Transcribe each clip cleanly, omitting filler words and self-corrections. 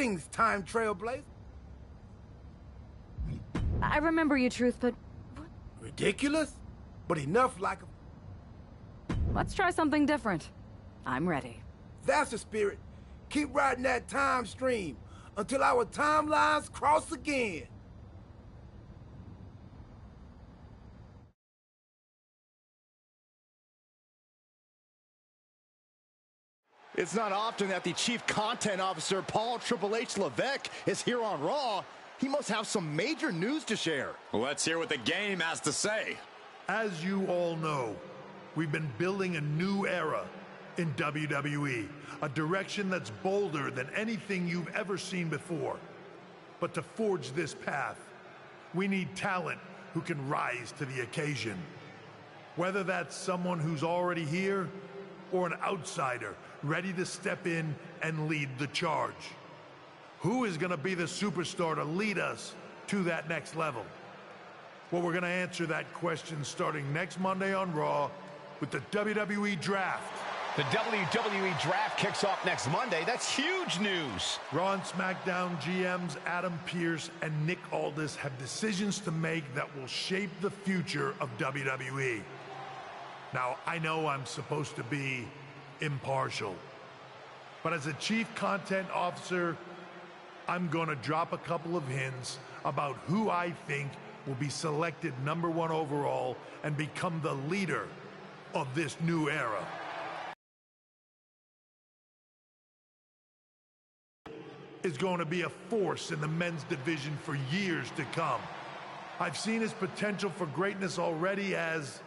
things, time trailblazer. I remember you, Truth, but... Ridiculous? But enough like a... Let's try something different. I'm ready. That's the spirit. Keep riding that time stream until our timelines cross again. It's not often that the Chief Content Officer, Paul Triple H Levesque, is here on Raw. He must have some major news to share. Let's hear what the game has to say. As you all know, we've been building a new era in WWE, a direction that's bolder than anything you've ever seen before. But to forge this path, we need talent who can rise to the occasion. Whether that's someone who's already here, or an outsider ready to step in and lead the charge. Who is going to be the superstar to lead us to that next level? Well, we're going to answer that question starting next Monday on Raw with the WWE Draft. The WWE Draft kicks off next Monday. That's huge news. Raw and SmackDown GMs Adam Pearce and Nick Aldis have decisions to make that will shape the future of WWE. Now, I know I'm supposed to be impartial, but as a Chief Content Officer, I'm gonna drop a couple of hints about who I think will be selected #1 overall and become the leader of this new era. Is going to be a force in the men's division for years to come. I've seen his potential for greatness already as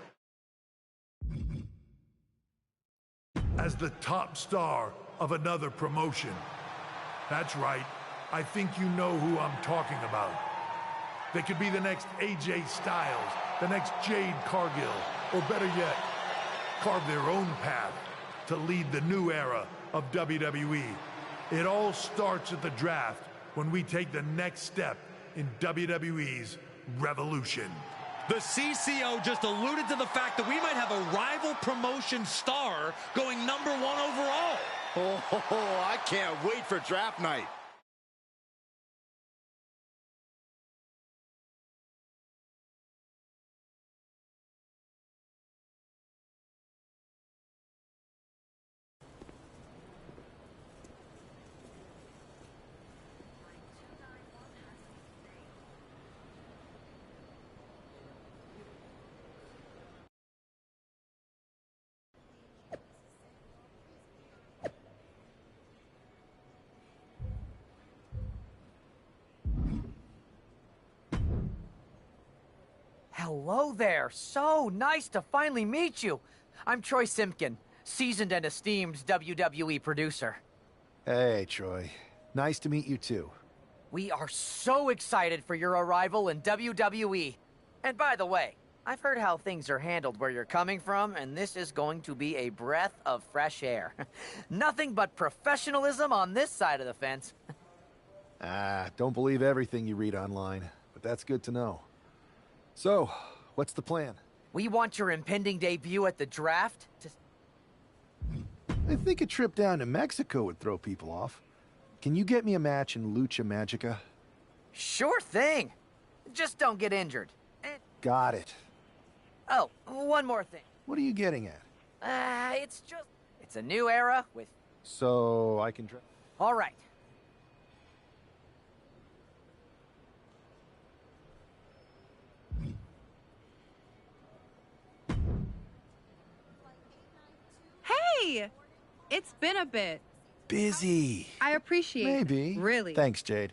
the top star of another promotion. That's right, I think you know who I'm talking about. They could be the next AJ Styles, the next Jade Cargill, or better yet, carve their own path to lead the new era of WWE. It all starts at the draft when we take the next step in WWE's revolution. The CCO just alluded to the fact that we might have a rival promotion star going #1 overall. Oh, I can't wait for draft night. Hello there. So nice to finally meet you. I'm Troy Simpkin, seasoned and esteemed WWE producer. Hey, Troy. Nice to meet you, too. We are so excited for your arrival in WWE. And by the way, I've heard how things are handled where you're coming from, and this is going to be a breath of fresh air. Nothing but professionalism on this side of the fence. Don't believe everything you read online, but that's good to know. So, what's the plan? We want your impending debut at the draft to... I think a trip down to Mexico would throw people off. Can you get me a match in Lucha Magica? Sure thing. Just don't get injured. Got it. Oh, one more thing. What are you getting at? It's a new era with... So, I can... All right. Hey! It's been a bit. Busy. I appreciate it. Maybe. Really. Thanks, Jade.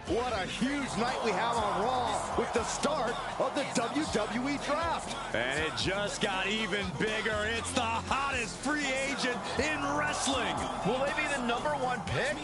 What a huge night we have on Raw with the start of the WWE Draft. And it just got even bigger. It's the hottest free agent in wrestling. Will they be the #1 pick?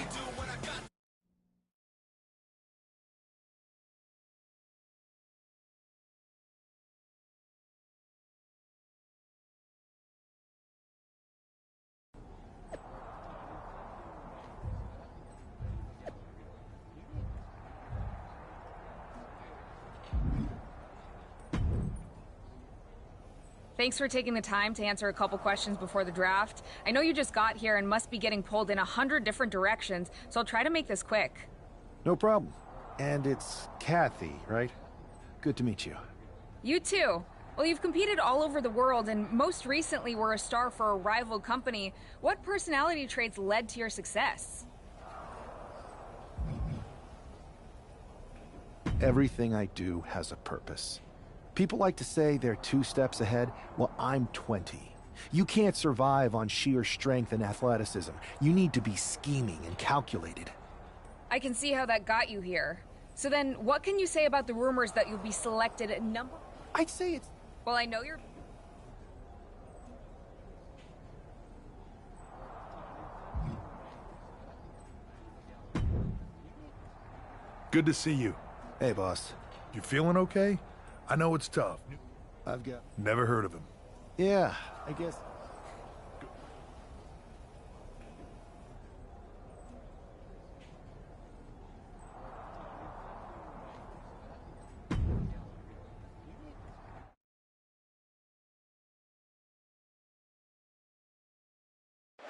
Thanks for taking the time to answer a couple questions before the draft. I know you just got here and must be getting pulled in 100 different directions, so I'll try to make this quick. No problem. And it's Kathy, right? Good to meet you. You too. Well, you've competed all over the world and most recently were a star for a rival company. What personality traits led to your success? Everything I do has a purpose. People like to say they're 2 steps ahead. Well, I'm 20. You can't survive on sheer strength and athleticism. You need to be scheming and calculated. I can see how that got you here. So then, what can you say about the rumors that you'll be selected at number... I'd say it's... Well, I know you're... Good to see you. Hey, boss. You feeling okay? I know it's tough. I've got... Never heard of him. Yeah, I guess...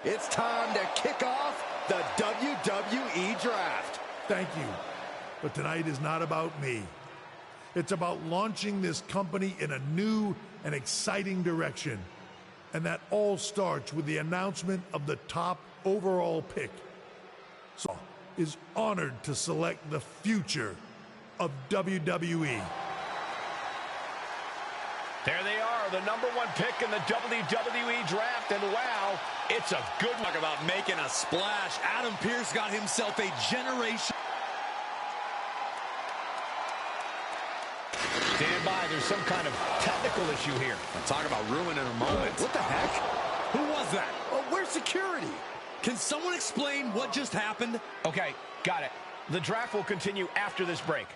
It's time to kick off the WWE Draft. Thank you. But tonight is not about me. It's about launching this company in a new and exciting direction. And that all starts with the announcement of the top overall pick. So, is honored to select the future of WWE. There they are, the #1 pick in the WWE Draft, and wow, it's a good one. Talk about making a splash. Adam Pearce got himself a generation. Stand by, there's some kind of technical issue here. Talk about ruining a moment. What the heck? Who was that? Oh, where's security? Can someone explain what just happened? Okay, got it. The draft will continue after this break.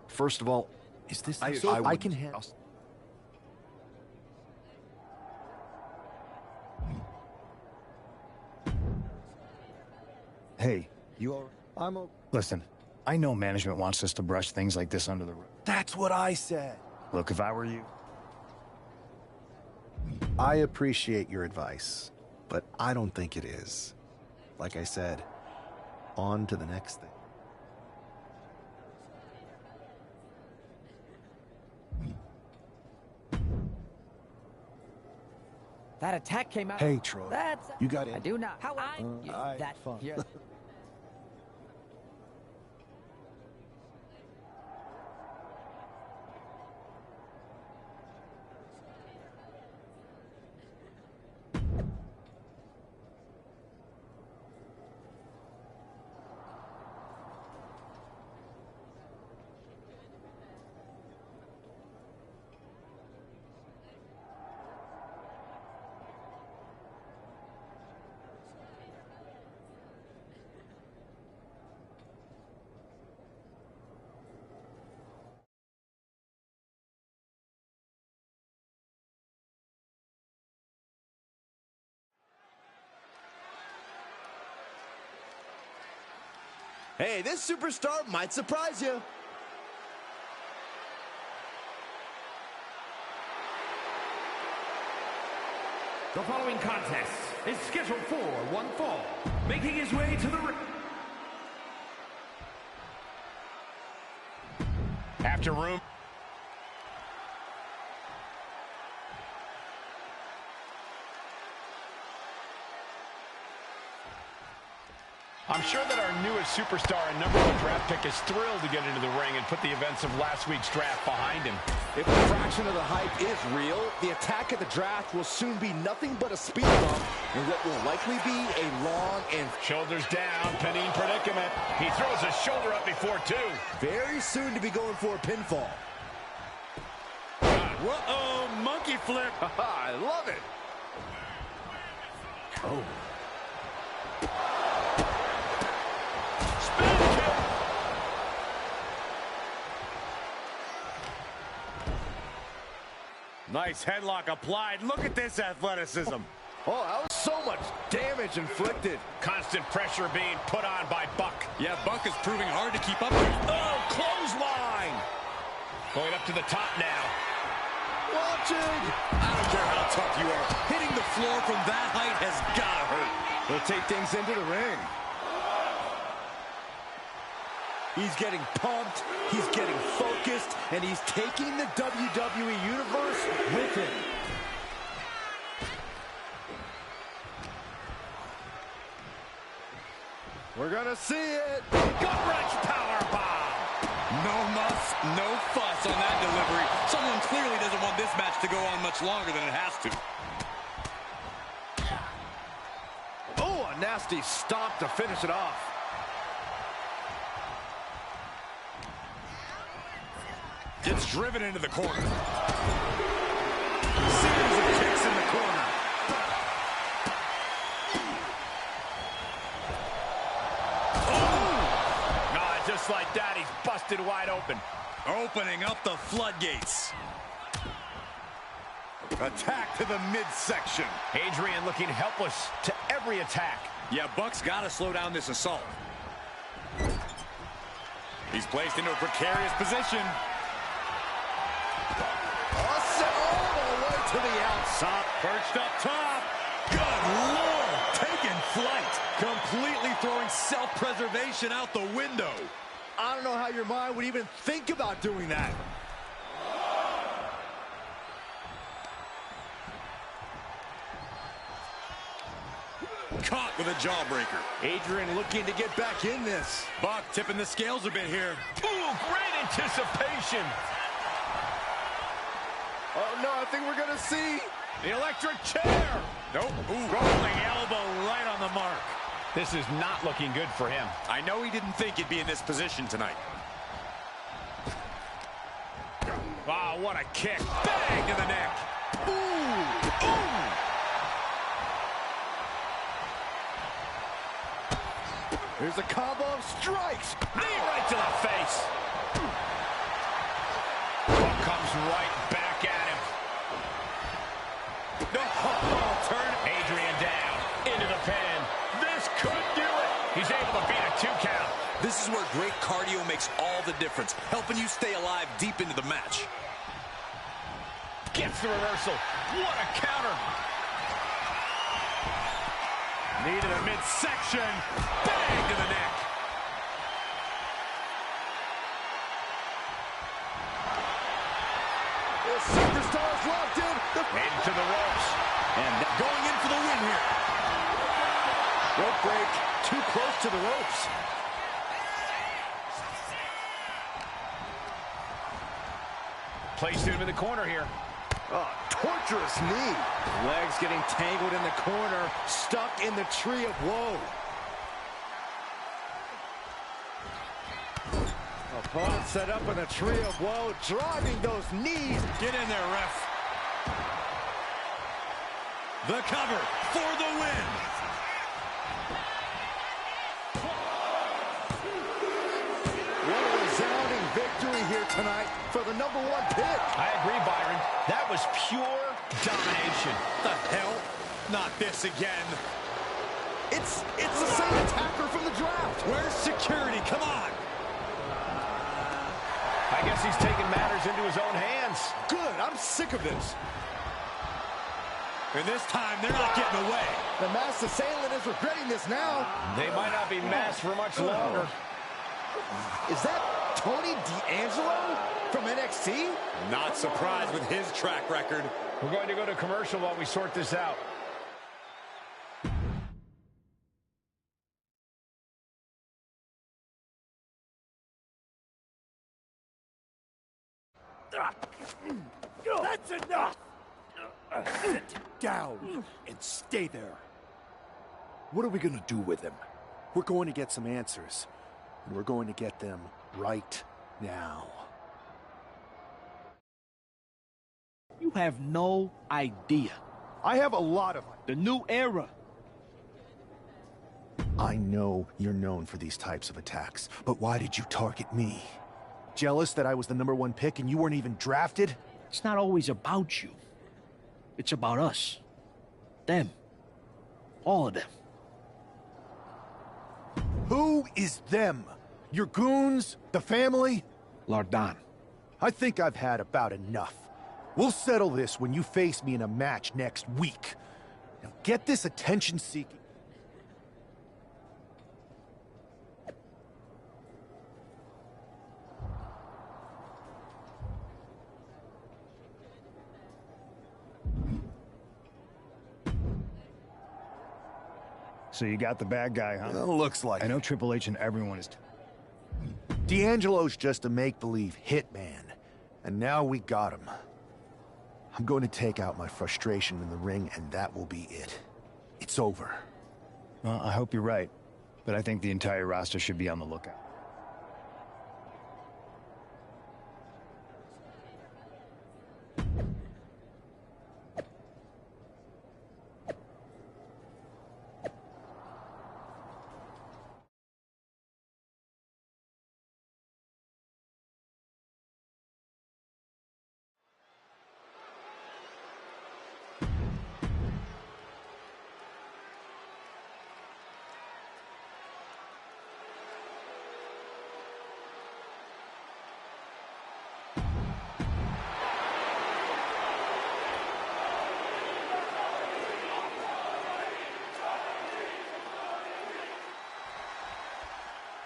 First of all, is this I can handle. Hey, you all right? Listen, I know management wants us to brush things like this under the rug. That's what I said. Look, if I were you... I appreciate your advice, but I don't think it is. Like I said, on to the next thing. That attack came out. Hey, Troy. That's... You got it. I do not. How that fun. Hey, this superstar might surprise you. The following contest is scheduled for one fall. Making his way to the ring. After room. I'm sure that our newest superstar and #1 draft pick is thrilled to get into the ring and put the events of last week's draft behind him. If a fraction of the hype is real, the attack at the draft will soon be nothing but a speed bump in what will likely be a long and... Shoulders down, pinning predicament. He throws his shoulder up before two. Very soon to be going for a pinfall. Whoa, monkey flip. I love it. Oh. Nice headlock applied. Look at this athleticism. Oh, that was so much damage inflicted. Constant pressure being put on by Buck. Yeah, Buck is proving hard to keep up with. Oh, clothesline. Going up to the top now. Watching. I don't care how tough you are. Hitting the floor from that height has got to hurt. They'll take things into the ring. He's getting pumped, he's getting focused, and he's taking the WWE Universe with him. We're gonna see it. Gut-wrench powerbomb. No muss, no fuss on that delivery. Someone clearly doesn't want this match to go on much longer than it has to. Oh, a nasty stomp to finish it off. Gets driven into the corner. Series of kicks in the corner. Oh! Just like that, he's busted wide open. Opening up the floodgates. Attack to the midsection. Adrian looking helpless to every attack. Yeah, Buck's got to slow down this assault. He's placed into a precarious position. All the way to the outside. Perched up top. Good Lord. Taking flight. Completely throwing self-preservation out the window. I don't know how your mind would even think about doing that. Caught with a jawbreaker. Adrian looking to get back in this. Buck tipping the scales a bit here. Ooh, great anticipation. Oh, no, I think we're going to see The electric chair. Nope. Ooh, rolling elbow right on the mark. This is not looking good for him. I know he didn't think he'd be in this position tonight. Wow, what a kick. Bang to the neck. Ooh! Ooh! Here's a combo of strikes. Knee right to the face. Buck comes right back at him. Oh, turn. Adrian down into the pin. This could do it. He's able to beat a 2 count. This is where great cardio makes all the difference, helping you stay alive deep into the match. Gets the reversal. What a counter. Knee to the midsection. Bang to the neck. The superstar's locked in. Into the ropes. And going in for the win here. Rope break. Too close to the ropes. Placed him in the corner here. Oh, torturous knee. Legs getting tangled in the corner, stuck in the tree of woe. Opponent set up in a tree of woe, driving those knees. Get in there, ref. The cover for the win. What a resounding victory here tonight for the #1 pick. I agree, Byron. That was pure domination. The hell? Not this again. It's the same attacker from the draft. Where's security? Come on. I guess he's taking matters into his own hands. Good, I'm sick of this. And this time, they're not getting away. The masked assailant is regretting this now. They might not be masked for much longer. Is that Tony D'Angelo from NXT? Not surprised with his track record. We're going to go to commercial while we sort this out. That's enough! Sit down and stay there. What are we gonna do with him? We're going to get some answers, and we're going to get them right now. You have no idea. I have a lot of... The new era. I know you're known for these types of attacks, but why did you target me? Jealous that I was the #1 pick and you weren't even drafted? It's not always about you. It's about us. Them. All of them. Who is them? Your goons? The family? Lardan. I think I've had about enough. We'll settle this when you face me in a match next week. Now get this attention-seeking... So you got the bad guy, huh? looks like I know Triple H and everyone is... D'Angelo's just a make-believe hitman. And now we got him. I'm going to take out my frustration in the ring, and that will be it. It's over. Well, I hope you're right. But I think the entire roster should be on the lookout.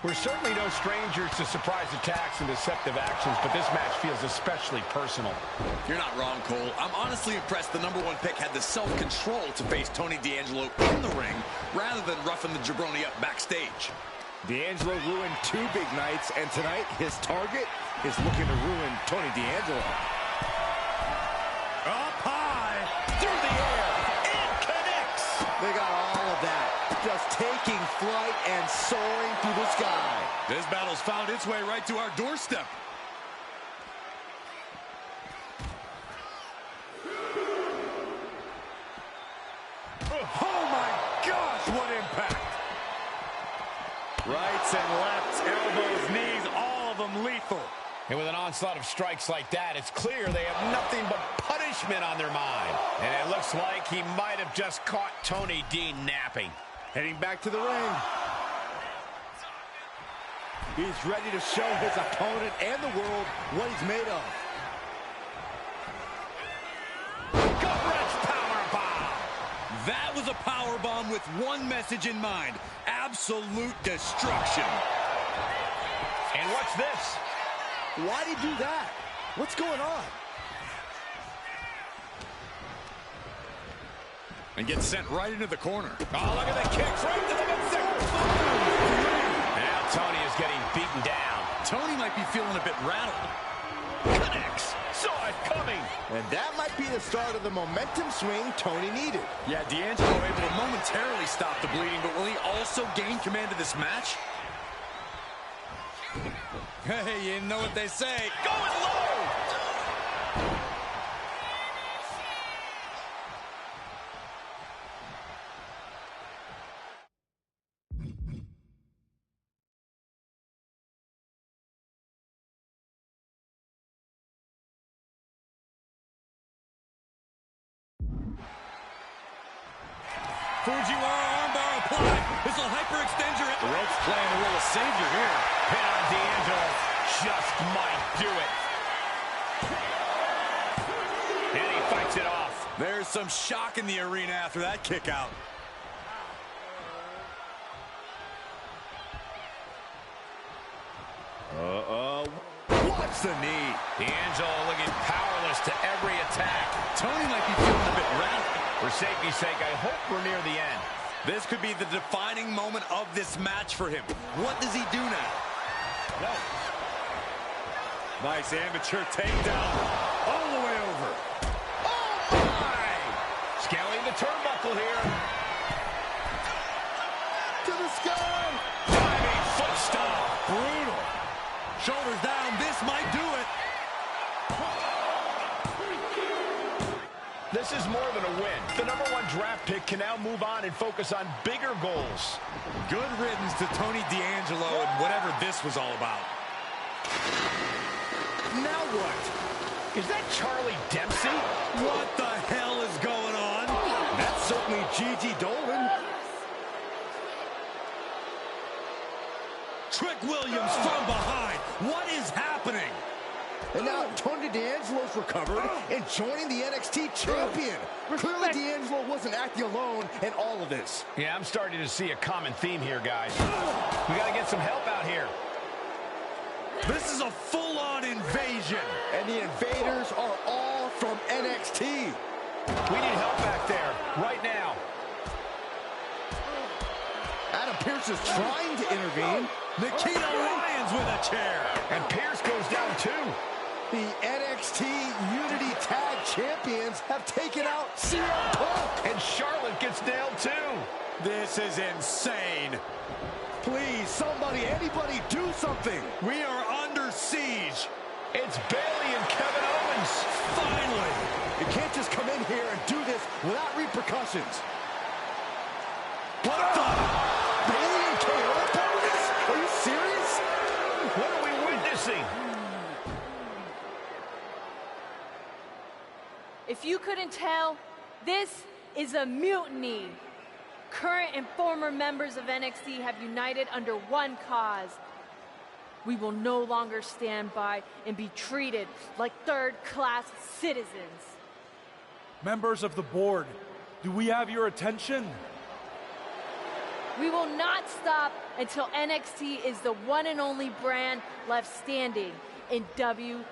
We're certainly no strangers to surprise attacks and deceptive actions, but this match feels especially personal. You're not wrong, Cole. I'm honestly impressed the #1 pick had the self-control to face Tony D'Angelo in the ring rather than roughing the jabroni up backstage. D'Angelo ruined 2 big nights, and tonight his target is looking to ruin Tony D'Angelo. Up high, Through the air, it connects! They got all of that, just taking flight and soaring through the sky. This battle's found its way right to our doorstep. Oh my gosh, what impact! Rights and lefts, elbows, knees, all of them lethal. And with an onslaught of strikes like that, it's clear they have nothing but punishment on their mind. And it looks like he might have just caught Tony D napping. Heading back to the ring. He's ready to show his opponent and the world what he's made of. Gut-wrench powerbomb. That was a powerbomb with one message in mind: absolute destruction. And what's this? Why'd he do that? What's going on? And gets sent right into the corner. Oh, look at the kicks right to the midsection. Now Tony is getting beaten down. Tony might be feeling a bit rattled. Connects. Saw it coming. And that might be the start of the momentum swing Tony needed. Yeah, D'Angelo able to momentarily stop the bleeding, but will he also gain command of this match? Hey, you know what they say. Going low. Fujiwara armbar applied. This will hyperextend your... The rope's playing the role of savior here. Pin on D'Angelo. Just might do it. And he fights it off. There's some shock in the arena after that kick out. What's the knee? D'Angelo looking powerless to every attack. Tony might be feeling a bit rattled. For safety's sake, I hope we're near the end. This could be the defining moment of this match for him. What does he do now? No. Nice amateur takedown. All the way over. Oh, my! Scaling the turnbuckle here. To the sky! Diving foot stomp. Brutal. Shoulders down. This might do it. This is more than a win. The #1 draft pick can now move on and focus on bigger goals. Good riddance to Tony D'Angelo and whatever this was all about. Now what? Is that Charlie Dempsey? What the hell is going on? That's certainly Gigi Dolan. Trick Williams from behind. What is happening? And now Tony D'Angelo's recovered and joining the NXT champion. Clearly D'Angelo wasn't acting alone in all of this. Yeah, I'm starting to see a common theme here, guys. We got to get some help out here. This is a full-on invasion. And the invaders are all from NXT. We need help back there, right now. Adam Pearce is trying to intervene. Nikita Lyons with a chair. And Pearce goes down too. The NXT Unity Tag Champions have taken out CM Punk. And Charlotte gets nailed too. This is insane. Please, somebody, anybody, do something. We are under siege. It's Bayley and Kevin Owens. Finally. You can't just come in here and do this without repercussions. What the? Bayley and KO are part of this? Are you serious? What are we witnessing? If you couldn't tell, this is a mutiny. Current and former members of NXT have united under one cause. We will no longer stand by and be treated like third-class citizens. Members of the board, do we have your attention? We will not stop until NXT is the one and only brand left standing in WWE.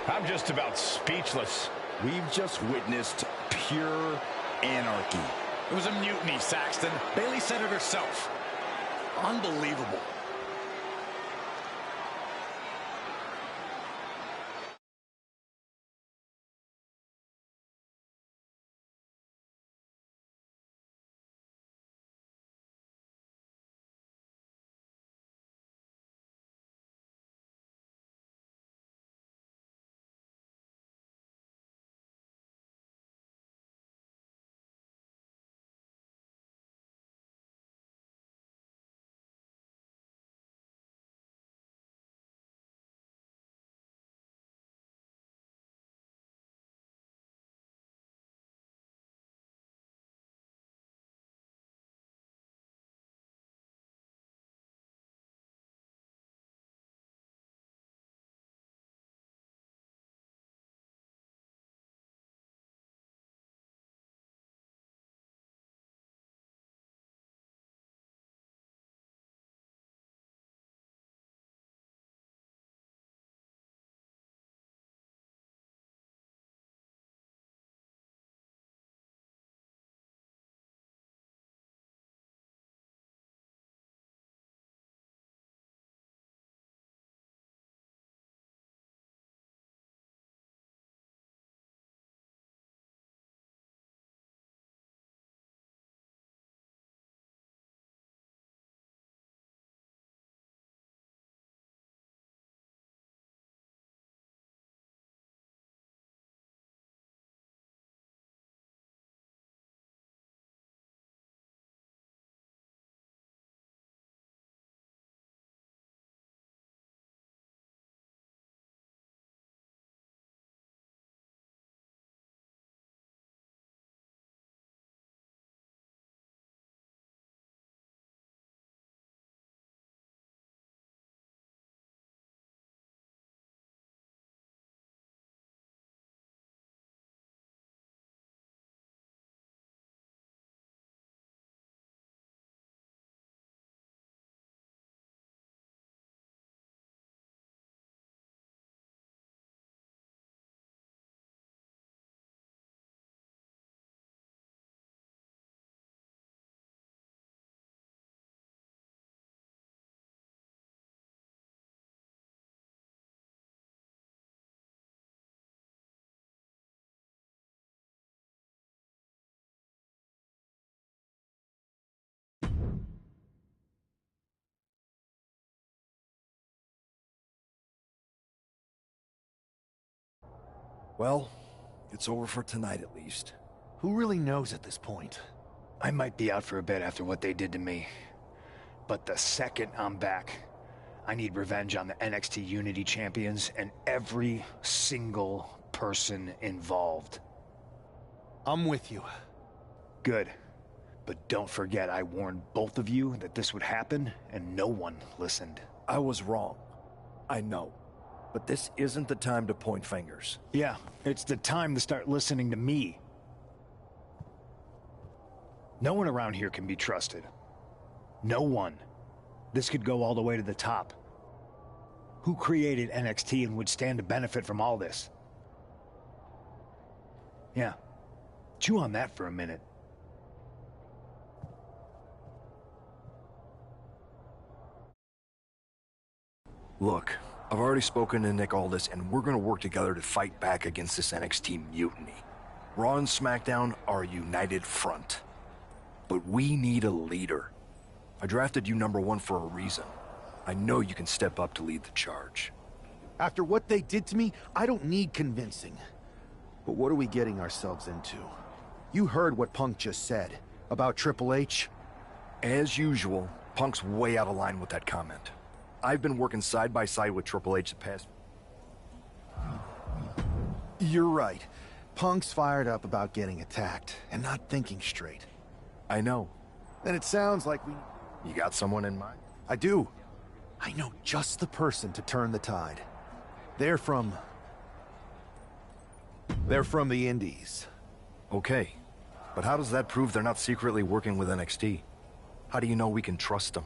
I'm just about speechless. We've just witnessed pure anarchy. It was a mutiny, Saxton. Bayley said it herself. Unbelievable. Well, it's over for tonight at least. Who really knows at this point? I might be out for a bit after what they did to me. But the second I'm back, I need revenge on the NXT Unity Champions and every single person involved. I'm with you. Good. But don't forget I warned both of you that this would happen, and no one listened. I was wrong. I know. But this isn't the time to point fingers. Yeah, it's the time to start listening to me. No one around here can be trusted. No one. This could go all the way to the top. Who created NXT and would stand to benefit from all this? Yeah. Chew on that for a minute. Look, I've already spoken to Nick Aldis, and we're gonna work together to fight back against this NXT mutiny. Raw and SmackDown are a united front. But we need a leader. I drafted you #1 for a reason. I know you can step up to lead the charge. After what they did to me, I don't need convincing. But what are we getting ourselves into? You heard what Punk just said about Triple H. As usual, Punk's way out of line with that comment. I've been working side by side with Triple H the past... You're right. Punk's fired up about getting attacked and not thinking straight. I know. Then it sounds like we... You got someone in mind? I do. I know just the person to turn the tide. They're from the Indies. Okay. But how does that prove they're not secretly working with NXT? How do you know we can trust them?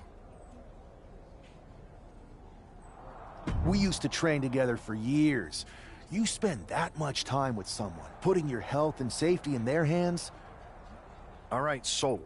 We used to train together for years. You spend that much time with someone, putting your health and safety in their hands? All right, so...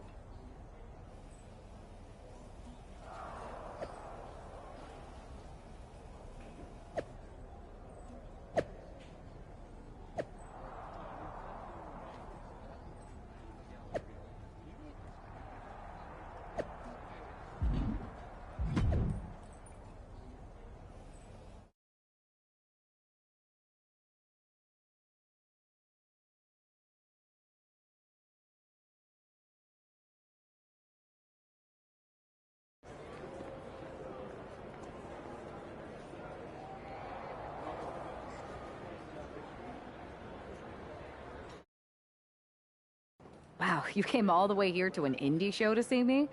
Wow, you came all the way here to an indie show to see me?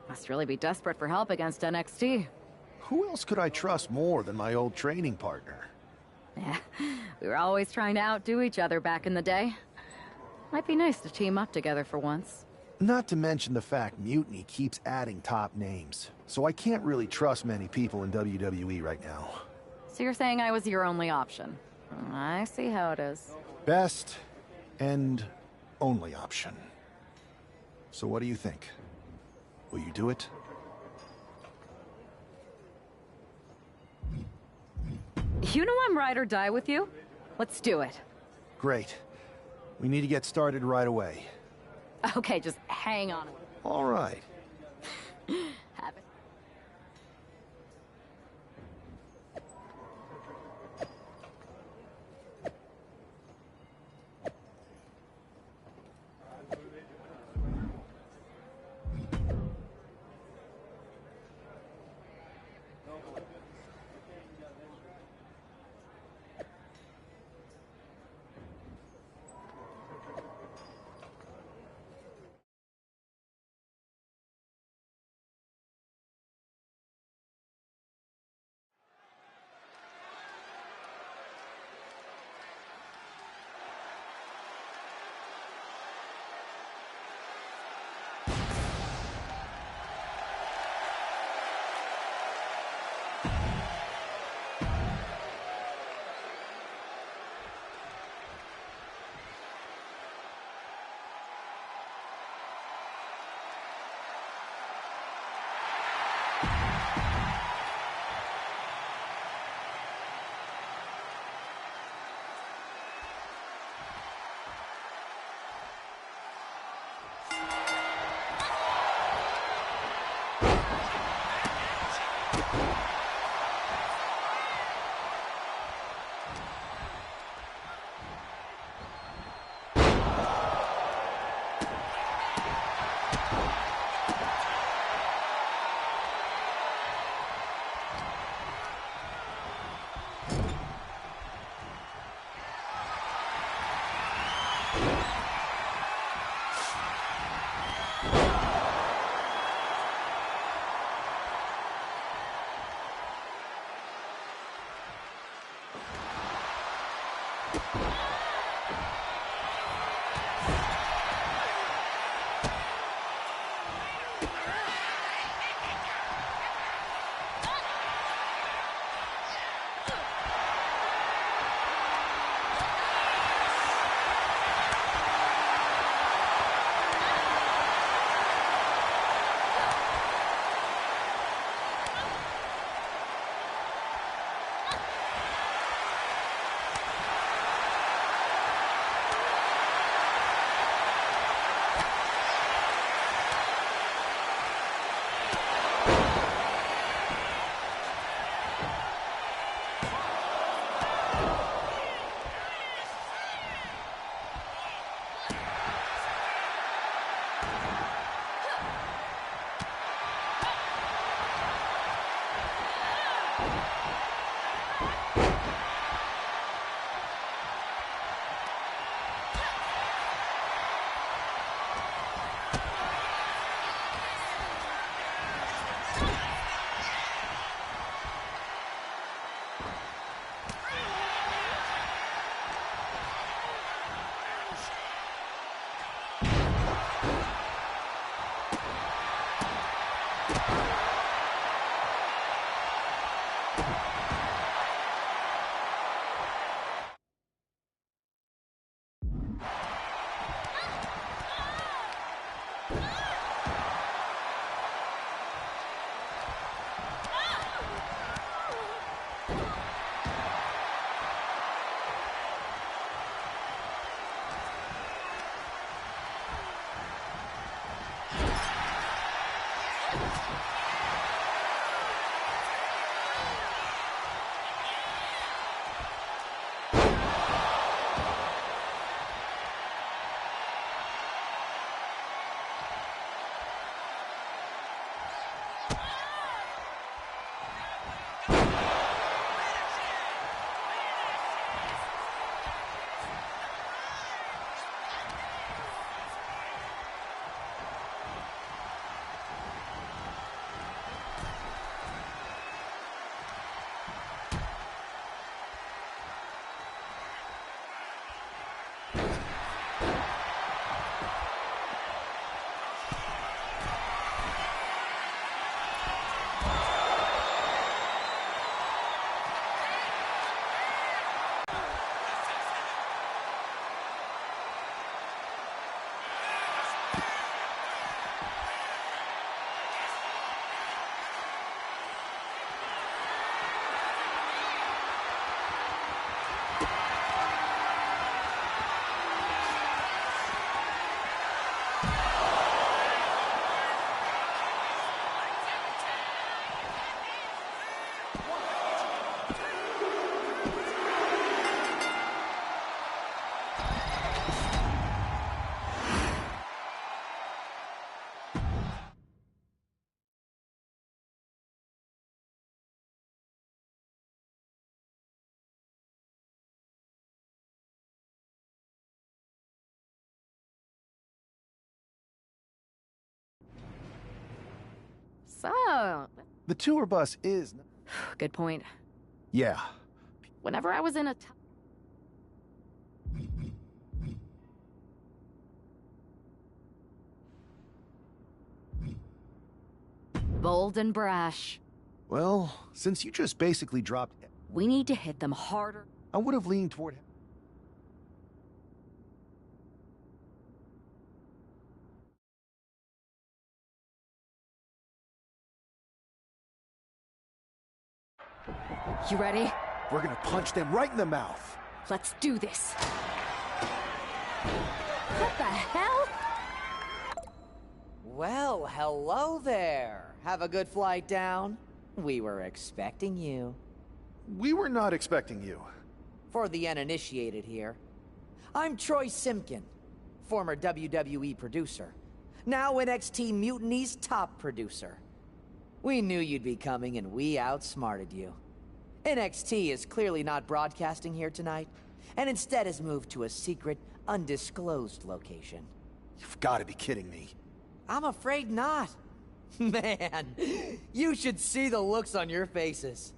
Must really be desperate for help against NXT. Who else could I trust more than my old training partner? Yeah, we were always trying to outdo each other back in the day. Might be nice to team up together for once. Not to mention the fact Mutiny keeps adding top names, so I can't really trust many people in WWE right now. So you're saying I was your only option? I see how it is. Best and only option. So what do you think? Will you do it? You know I'm ride or die with you. Let's do it. Great. We need to get started right away. Okay, just hang on. All right. Have it. So... The tour bus is... Good point. Yeah. Whenever I was in a... Bold and brash. Well, since you just basically dropped... We need to hit them harder. I would have leaned toward... You ready? We're gonna punch them right in the mouth. Let's do this. What the hell? Well, hello there. Have a good flight down. We were expecting you. We were not expecting you. For the uninitiated here, I'm Troy Simkin, former WWE producer, now NXT Mutiny's top producer. We knew you'd be coming and we outsmarted you. NXT is clearly not broadcasting here tonight, and instead has moved to a secret, undisclosed location. You've got to be kidding me. I'm afraid not. Man, you should see the looks on your faces.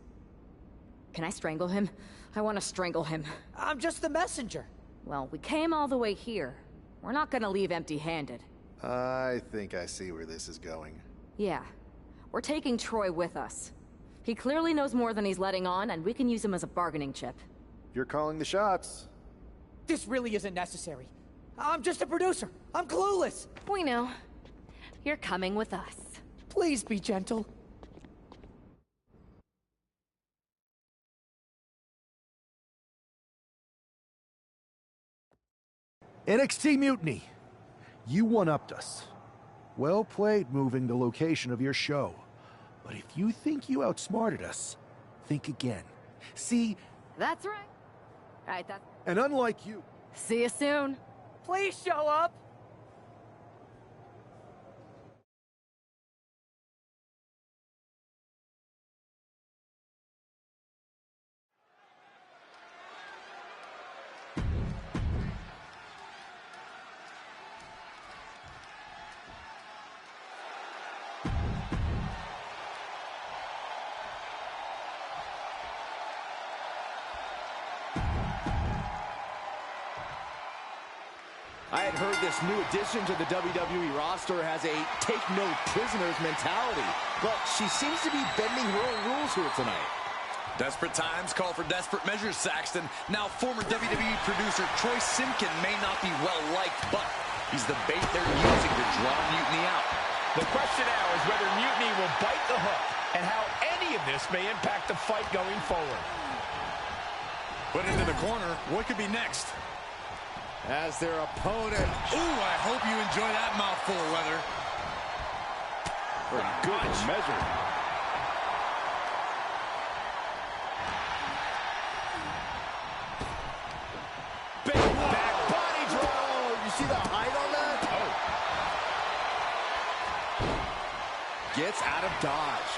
Can I strangle him? I want to strangle him. I'm just the messenger. Well, we came all the way here. We're not gonna leave empty-handed. I think I see where this is going. Yeah. We're taking Troy with us. He clearly knows more than he's letting on, and we can use him as a bargaining chip. You're calling the shots. This really isn't necessary. I'm just a producer. I'm clueless. We know. You're coming with us. Please be gentle. NXT Mutiny. You one-upped us. Well played moving the location of your show. But if you think you outsmarted us, think again. See... That's right. Right, that... And unlike you... See you soon. Please show up. I had heard this new addition to the WWE roster has a take-no-prisoners mentality, but she seems to be bending her own rules here tonight. Desperate times call for desperate measures, Saxton. Now, former WWE producer Troy Simkin may not be well-liked, but he's the bait they're using to draw Mutiny out. The question now is whether Mutiny will bite the hook and how any of this may impact the fight going forward. Put into the corner. What could be next? As their opponent. Ooh, I hope you enjoy that mouthful of leather. Good measure. Big back body drop. Oh, you see the height on that? Oh. Gets out of dodge.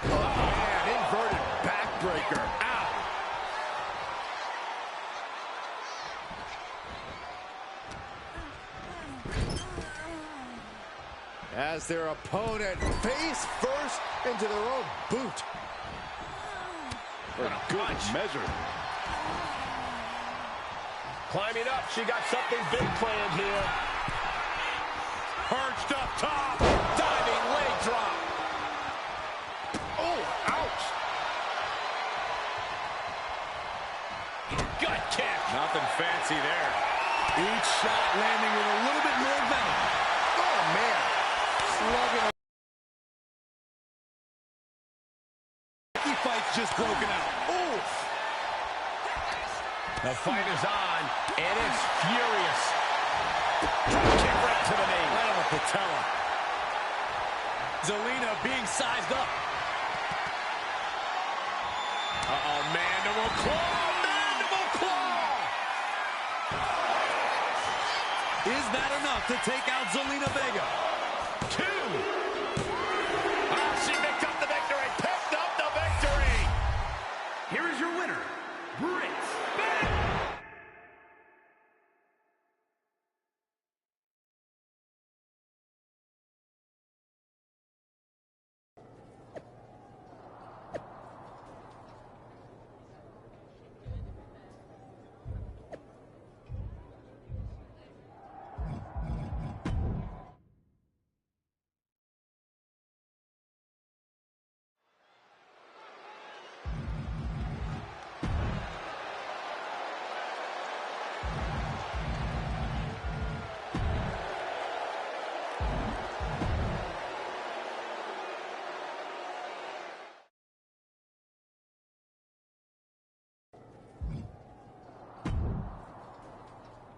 Oh, man, inverted backbreaker. Ow. As their opponent face first into their own boot. What a good measure. Climbing up, she got something big planned here. Perched up top, diving leg drop. Oh, ouch. Gut kick. Nothing fancy there. Each shot landing with a little bit more venom. Oh, man. Slugging. The fight's just broken out. Ooh. The fight is on, and it's furious. Kick right to the knee. Right on the patella. Zelina being sized up. Uh-oh, mandible claw, mandible claw! Is that enough to take out Zelina Vega? 2. Oh, she picked up the victory, picked up the victory! Here is your winner, Britt Baker.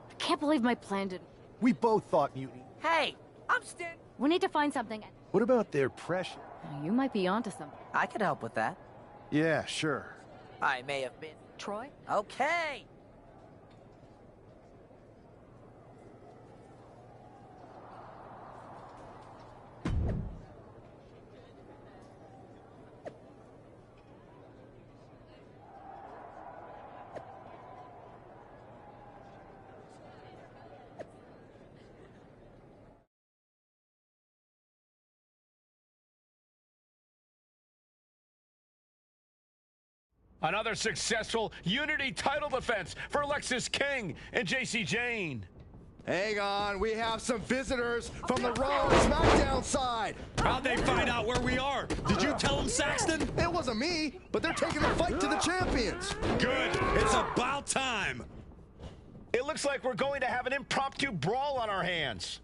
I can't believe my plan didn't... We both thought Mutiny. Hey, I'm standing. We need to find something. What about their pressure? You might be onto something. I could help with that. Yeah, sure. I may have been. Troy? Okay. Another successful Unity title defense for Lexis King and JC Jane. Hang on, we have some visitors from the Raw and SmackDown side. How'd they find out where we are? Did you tell them, Saxton? It wasn't me, but they're taking the fight to the champions. Good. It's about time. It looks like we're going to have an impromptu brawl on our hands.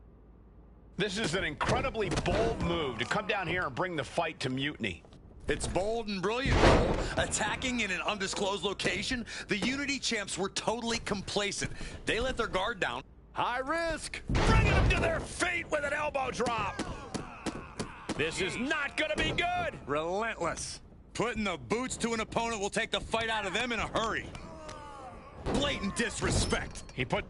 This is an incredibly bold move to come down here and bring the fight to Mutiny. It's bold and brilliant, Cole. Attacking in an undisclosed location, the Unity champs were totally complacent. They let their guard down. High risk. Bringing them to their feet with an elbow drop. This is not going to be good. Relentless. Putting the boots to an opponent will take the fight out of them in a hurry. Blatant disrespect. He put...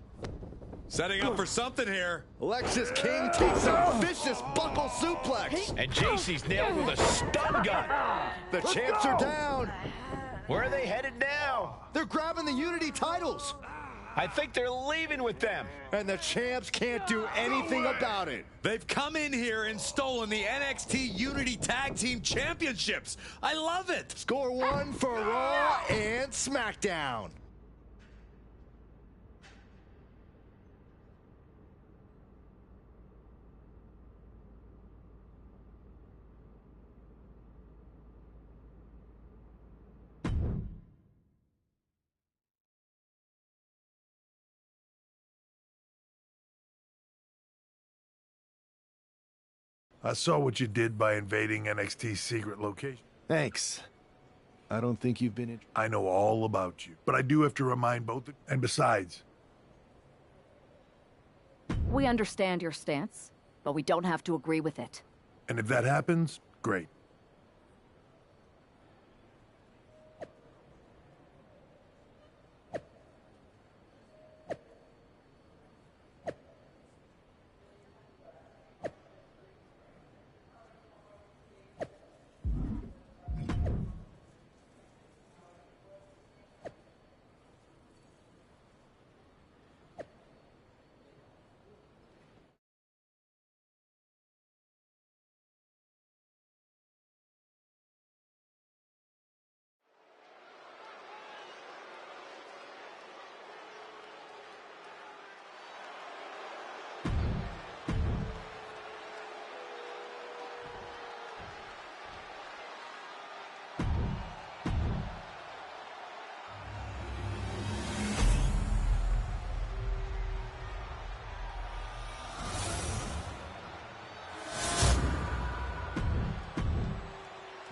Setting up for something here. Lexis King takes a vicious buckle suplex. And JC's nailed with a stun gun. The champs are down. Where are they headed now? They're grabbing the Unity titles. I think they're leaving with them. And the champs can't do anything about it. They've come in here and stolen the NXT Unity Tag Team Championships. I love it. Score 1 for Raw and SmackDown. I saw what you did by invading NXT's secret location. Thanks. I don't think you've been in... I know all about you, but I do have to remind both of... And besides... We understand your stance, but we don't have to agree with it. And if that happens, great.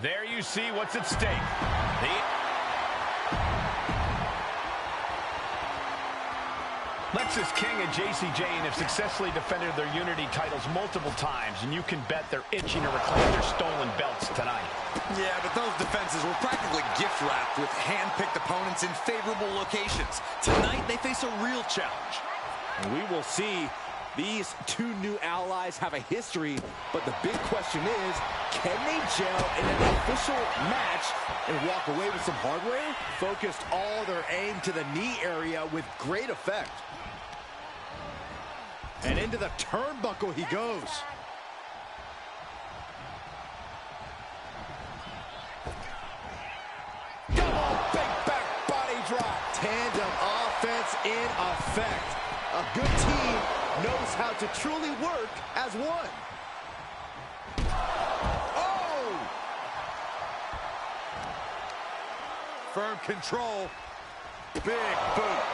There you see what's at stake. Lexis King and Jacy Jayne have successfully defended their Unity titles multiple times, and you can bet they're itching to reclaim their stolen belts tonight. Yeah, but those defenses were practically gift-wrapped with hand-picked opponents in favorable locations. Tonight, they face a real challenge. We will see. These two new allies have a history, but the big question is, can they gel in an official match and walk away with some hardware? Focused all their aim to the knee area with great effect. And into the turnbuckle he goes. Double big back body drop. Tandem offense in effect. A good team knows how to truly work as one. Oh! Firm control. Big boot.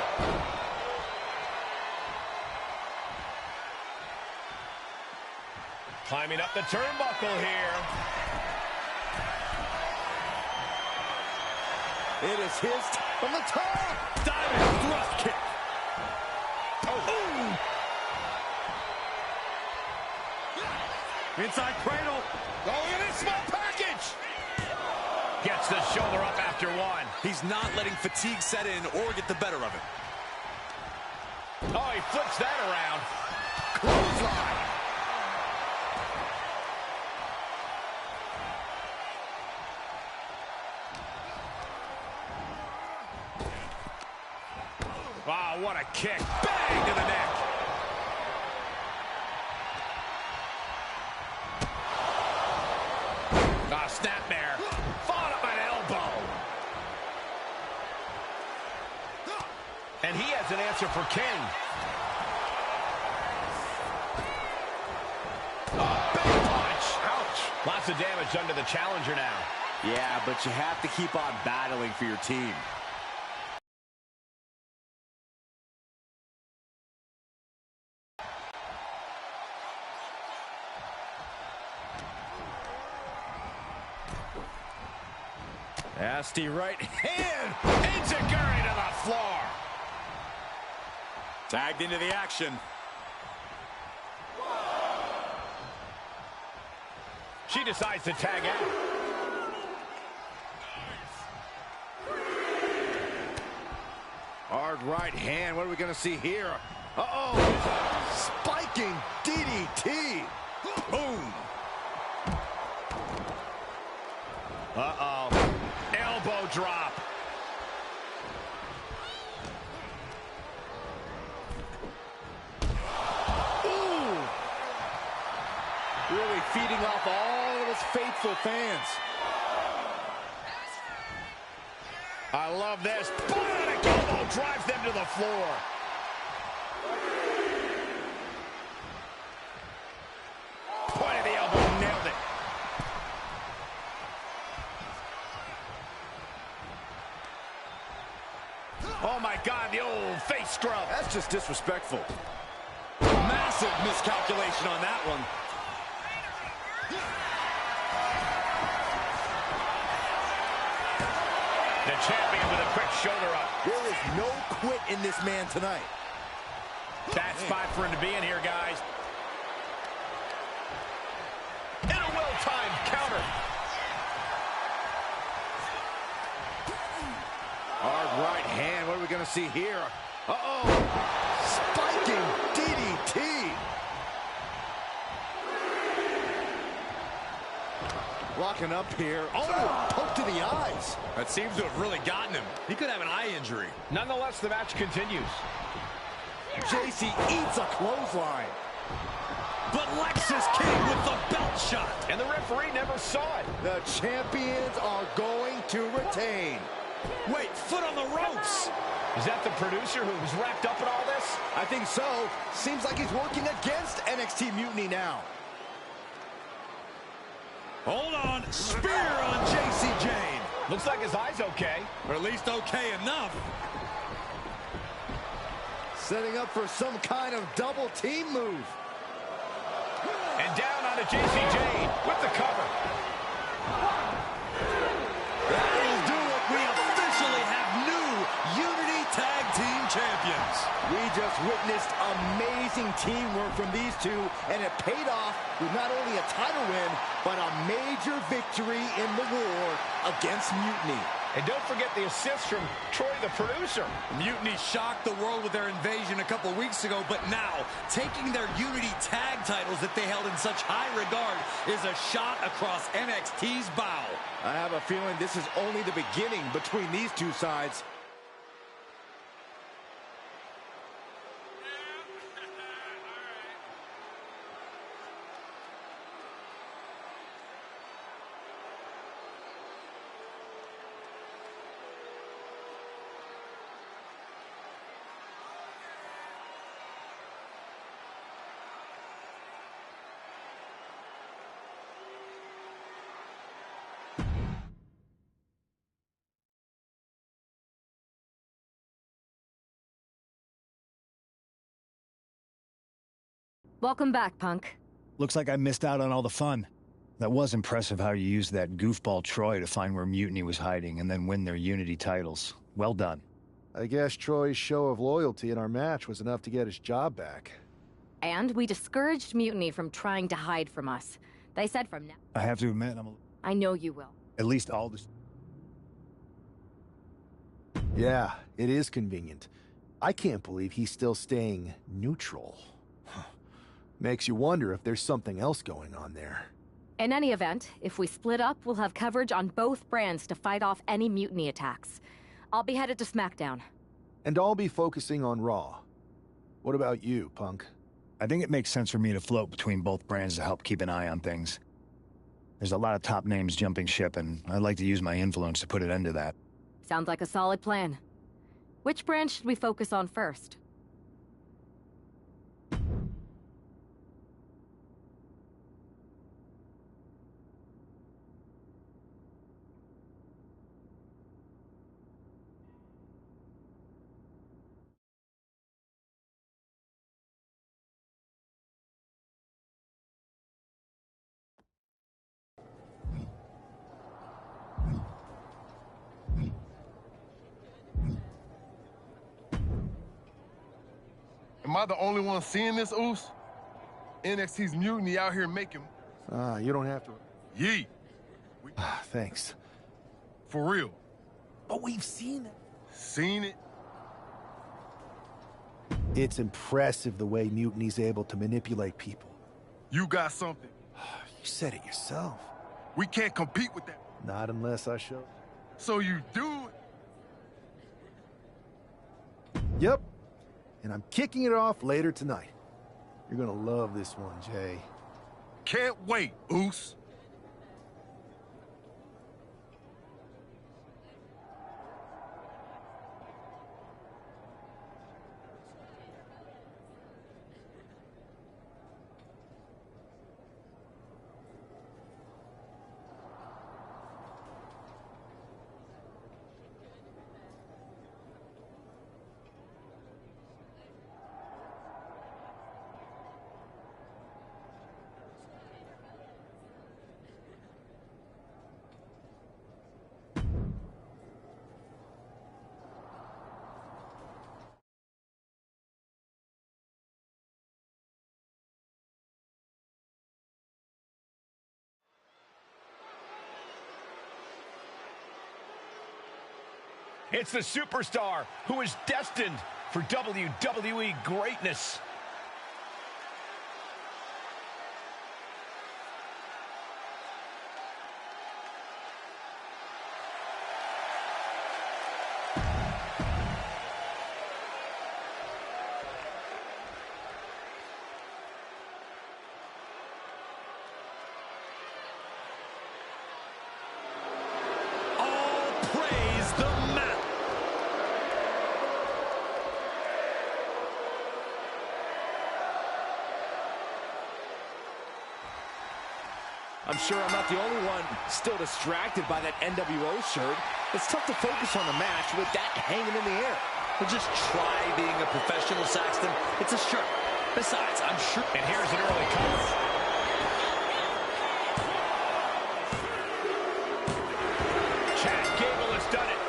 Climbing up the turnbuckle here. It is his from the top. Diving thrust kick. Oh. Inside cradle. Oh, look at this small package. Gets the shoulder up after one. He's not letting fatigue set in or get the better of it. Oh, he flips that around. Clothesline. Wow, what a kick. Bang to the neck. Ah, snapmare. Fought up an elbow. And he has an answer for King. Big punch. Ouch. Lots of damage done to the challenger now. Yeah, but you have to keep on battling for your team. Nasty right hand. Enziguri to the floor. Tagged into the action. She decides to tag out. Hard right hand. What are we going to see here? Uh-oh. Spiking DDT. Boom. Uh-oh. Elbow drop. Ooh. Really feeding off all of his faithful fans. I love this. Bionic elbow drives them to the floor. Point of the elbow, nailed it. Oh my God, the old face scrub. That's just disrespectful. Massive miscalculation on that one. The champion with a quick shoulder up. There is no quit in this man tonight. Bad spot for him to be in here, guys. And a well-timed counter. Hard right hand. What are we going to see here? Uh-oh. Spiking DDT. Locking up here. Oh, poke to the eyes. That seems to have really gotten him. He could have an eye injury. Nonetheless, the match continues. JC eats a clothesline. But Lexis King with the belt shot. And the referee never saw it. The champions are going to retain. Wait, foot on the ropes. Is that the producer who's wrapped up in all this? I think so. Seems like he's working against NXT Mutiny now. Hold on. Spear on JC Jane. Looks like his eye's okay. Or at least okay enough. Setting up for some kind of double team move. And down onto JC Jane with the cover. That'll do it. We officially have new Unity Tag Team Champions. We just witnessed amazing teamwork from these two, and it paid off with not only a title win, but a major victory in the war against Mutiny. And don't forget the assist from Troy, the producer. Mutiny shocked the world with their invasion a couple weeks ago, but now, taking their Unity tag titles that they held in such high regard is a shot across NXT's bow. I have a feeling this is only the beginning between these two sides. Welcome back, Punk. Looks like I missed out on all the fun. That was impressive how you used that goofball Troy to find where Mutiny was hiding and then win their Unity titles. Well done. I guess Troy's show of loyalty in our match was enough to get his job back. And we discouraged Mutiny from trying to hide from us. They said from now... I have to admit, I know you will. At least all this... Yeah, it is convenient. I can't believe he's still staying neutral. Makes you wonder if there's something else going on there. In any event, if we split up, we'll have coverage on both brands to fight off any Mutiny attacks. I'll be headed to SmackDown. And I'll be focusing on Raw. What about you, Punk? I think it makes sense for me to float between both brands to help keep an eye on things. There's a lot of top names jumping ship, and I'd like to use my influence to put an end to that. Sounds like a solid plan. Which brand should we focus on first? Am I the only one seeing this, Oos? NXT's Mutiny out here making... You don't have to... Yee! Thanks. For real. But we've seen it. Seen it? It's impressive the way Mutiny's able to manipulate people. You got something. You said it yourself. We can't compete with that. Not unless I show. So you do it? Yep. And I'm kicking it off later tonight. You're gonna love this one, Jay. Can't wait, Oos. It's the superstar who is destined for WWE greatness. I'm sure I'm not the only one still distracted by that NWO shirt. It's tough to focus on the match with that hanging in the air. Well, just try being a professional, Saxton. It's a shirt. Besides, I'm sure... And here's an early cover. Chad Gable has done it.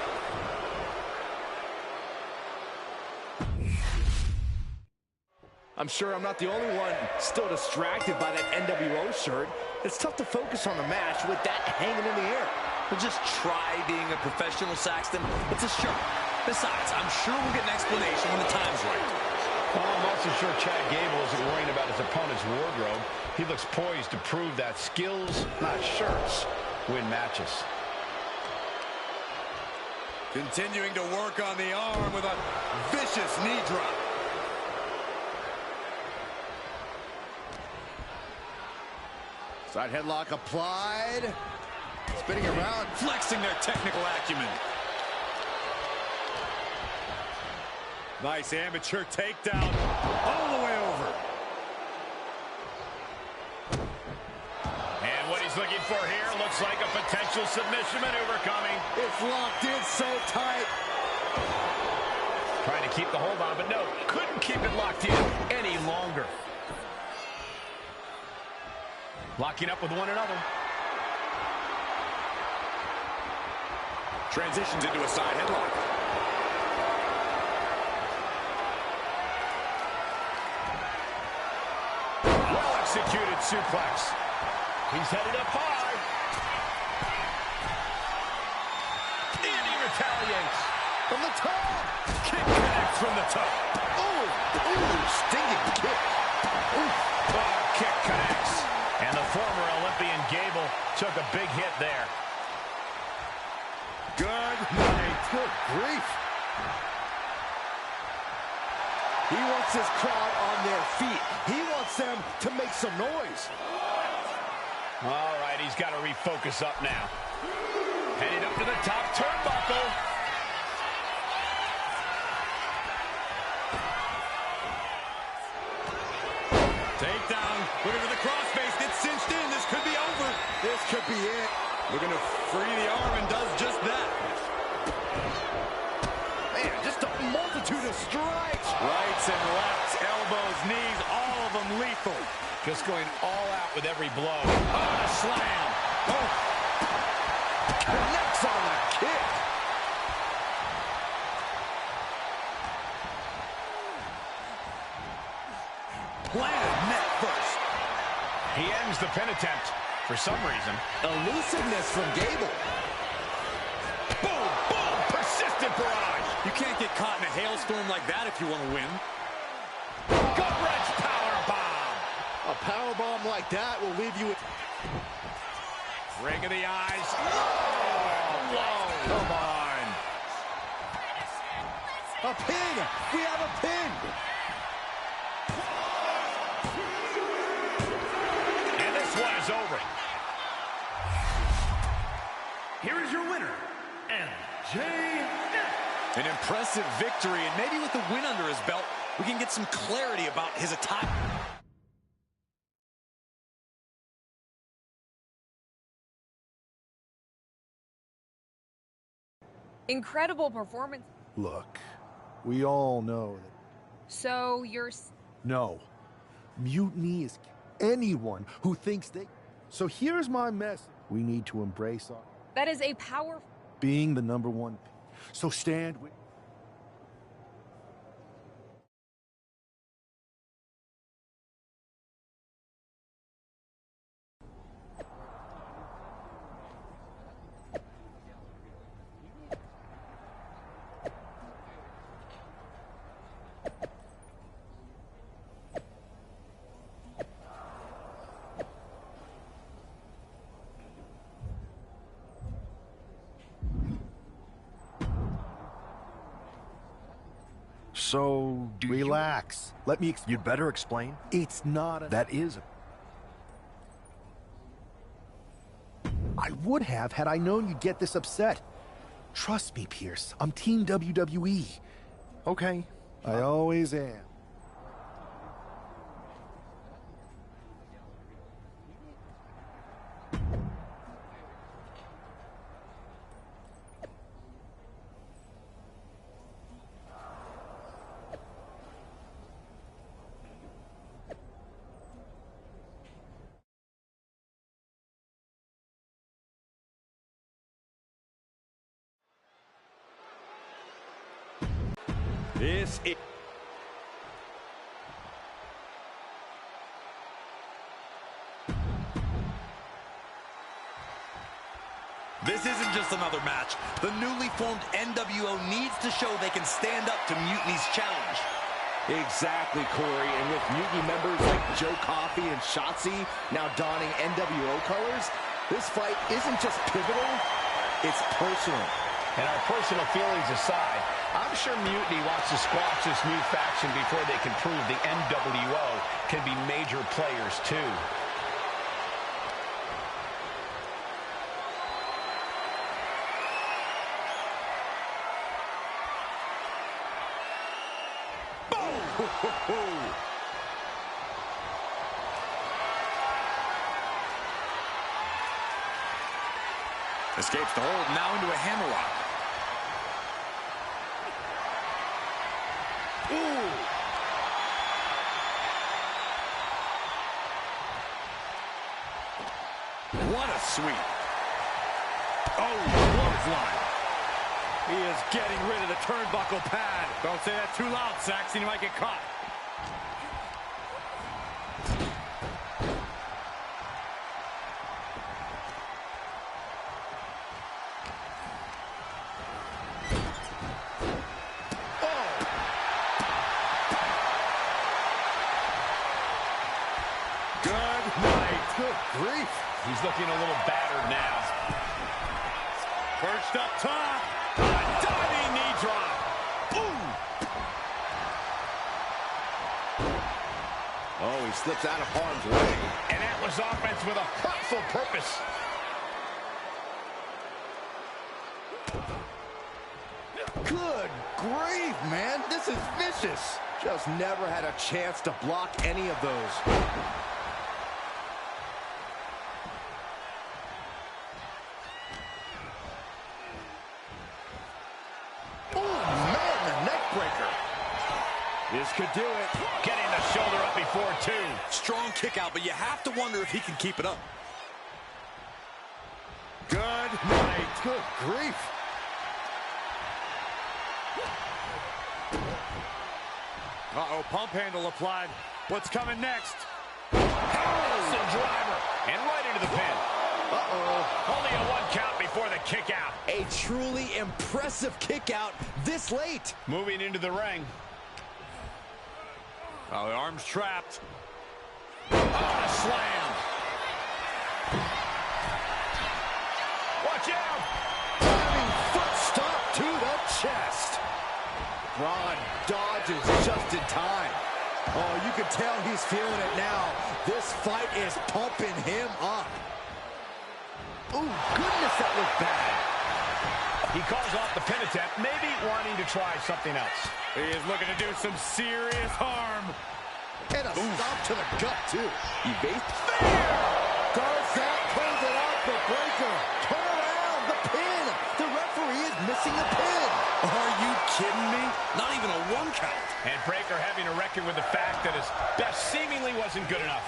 I'm sure I'm not the only one still distracted by that NWO shirt. It's tough to focus on the match with that hanging in the air. Well, just try being a professional, Saxton. It's a shirt. Besides, I'm sure we'll get an explanation when the time's right. Well, I'm also sure Chad Gable isn't worrying about his opponent's wardrobe. He looks poised to prove that skills, not shirts, win matches. Continuing to work on the arm with a vicious knee drop. Side headlock applied. Spinning around. Flexing their technical acumen. Nice amateur takedown. All the way over. And what he's looking for here looks like a potential submission maneuver coming. It's locked in so tight. Trying to keep the hold on, but no, couldn't keep it locked in any longer. Locking up with one another. Transitions into a side headlock. Well-executed suplex. He's headed up high. And he retaliates. From the top. Kick connects from the top. Ooh, stinging kick. Ooh. Oh, kick connects. And the former Olympian Gable took a big hit there. Good night. Good grief. He wants his crowd on their feet. He wants them to make some noise. All right, he's got to refocus up now. Headed up to the top turnbuckle. Takedown. Looking for the crossface. Gets cinched in. This could be over. This could be it. Looking to free the arm and does just that. Man, just a multitude of strikes. Rights and lefts, elbows, knees, all of them lethal. Just going all out with every blow. Oh, a slam. Oh. Connects on the kick. Planted net first. He ends the pin attempt for some reason. Elusiveness from Gable. Boom, boom, persistent barrage. You can't get caught in a hailstorm like that if you want to win. Gut-wrench powerbomb. A powerbomb like that will leave you with... Ring of the eyes. Whoa. Come on. A pin. We have a pin. And this one is over. Here is your winner, MJF. An impressive victory, and maybe with the win under his belt, we can get some clarity about his attack. Incredible performance. Look, we all know that... So you're... No. Mutiny is anyone who thinks they... So here's my message. We need to embrace our... That is a power... Being the number one. So stand with... So, Relax. Let me You'd better explain. It's not a... That is... I would have had I known you'd get this upset. Trust me, Pierce. I'm Team WWE. Okay. I always am. This is... This isn't just another match. The newly formed NWO needs to show they can stand up to Mutiny's challenge. Exactly, Corey. And with Mutiny members like Joe Coffey and Shotzi now donning NWO colors, this fight isn't just pivotal, it's personal. And our personal feelings aside, I'm sure Mutiny wants to squash this new faction before they can prove the NWO can be major players too. Escapes the hold, now into a hammerlock. Ooh. What a sweep. Oh, clothesline. He is getting rid of the turnbuckle pad. Don't say that too loud, Saxton. You might get caught. Grief. He's looking a little battered now. Perched up top. A diving knee drop. Boom. Oh, he slips out of harm's way. And that was offense with a hurtful purpose. Good grief, man. This is vicious. Just never had a chance to block any of those. This could do it. Getting the shoulder up before two. Strong kick out, but you have to wonder if he can keep it up. Good night. Good grief. Uh-oh, pump handle applied. What's coming next? Harrison driver. And right into the pin. Uh-oh. Only a 1 count before the kick out. A truly impressive kick out this late. Moving into the ring. Oh, the arm's trapped. Oh, a slam. Watch out. Diving foot stomp to the chest. Braun dodges just in time. Oh, you can tell he's feeling it now. This fight is pumping him up. Ooh, goodness, that looked bad. He calls off the pin attempt, maybe wanting to try something else. He is looking to do some serious harm. And a stomp to the gut, too. Evade. Fair! Does that close it out for Breakker? Turn around, the pin. The referee is missing the pin. Are you kidding me? Not even a 1 count. And Breakker having to reckon with the fact that his best seemingly wasn't good enough.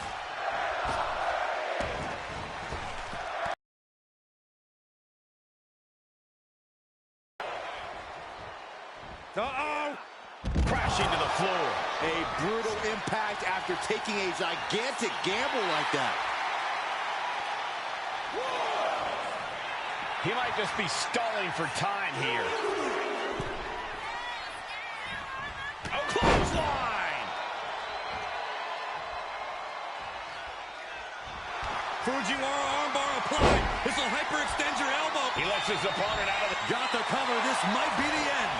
Uh-oh! Crashing to the floor. A brutal impact after taking a gigantic gamble like that. He might just be stalling for time here. Oh, clothesline! Fujiwara armbar applied. This will hyperextend your elbow. He lets his opponent out of the... Got the cover. This might be the end.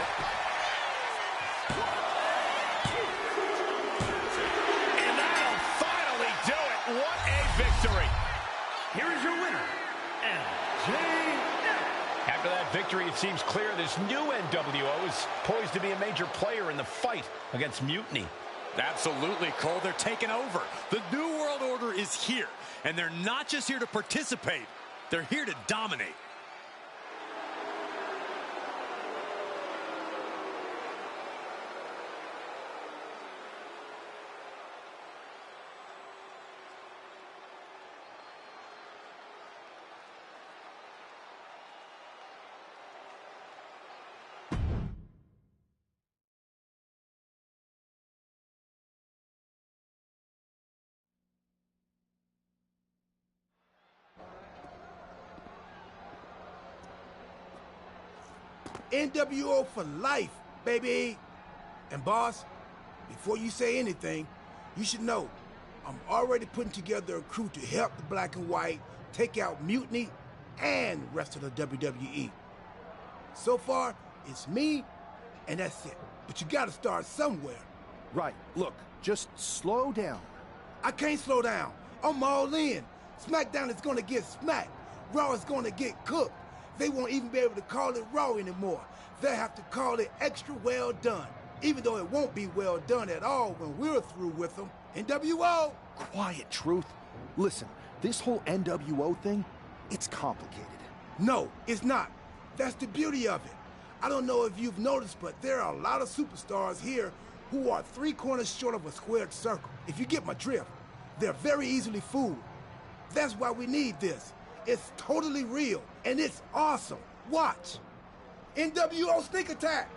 seems clear this new NWO is poised to be a major player in the fight against Mutiny. Absolutely, Cole. They're taking over. The New World Order is here, and they're not just here to participate. They're here to dominate. NWO for life, baby. And boss, before you say anything, you should know I'm already putting together a crew to help the Black and White take out Mutiny and the rest of the WWE. So far, it's me, and that's it. But you gotta start somewhere. Right. Look, just slow down. I can't slow down. I'm all in. SmackDown is gonna get smacked. Raw is gonna get cooked. They won't even be able to call it Raw anymore. They'll have to call it extra well done, even though it won't be well done at all when we're through with them. NWO! Quiet, Truth. Listen, this whole NWO thing, it's complicated. No, it's not. That's the beauty of it. I don't know if you've noticed, but there are a lot of superstars here who are 3 corners short of a squared circle. If you get my drift, they're very easily fooled. That's why we need this. It's totally real, and it's awesome. Watch. NWO Sneak Attack.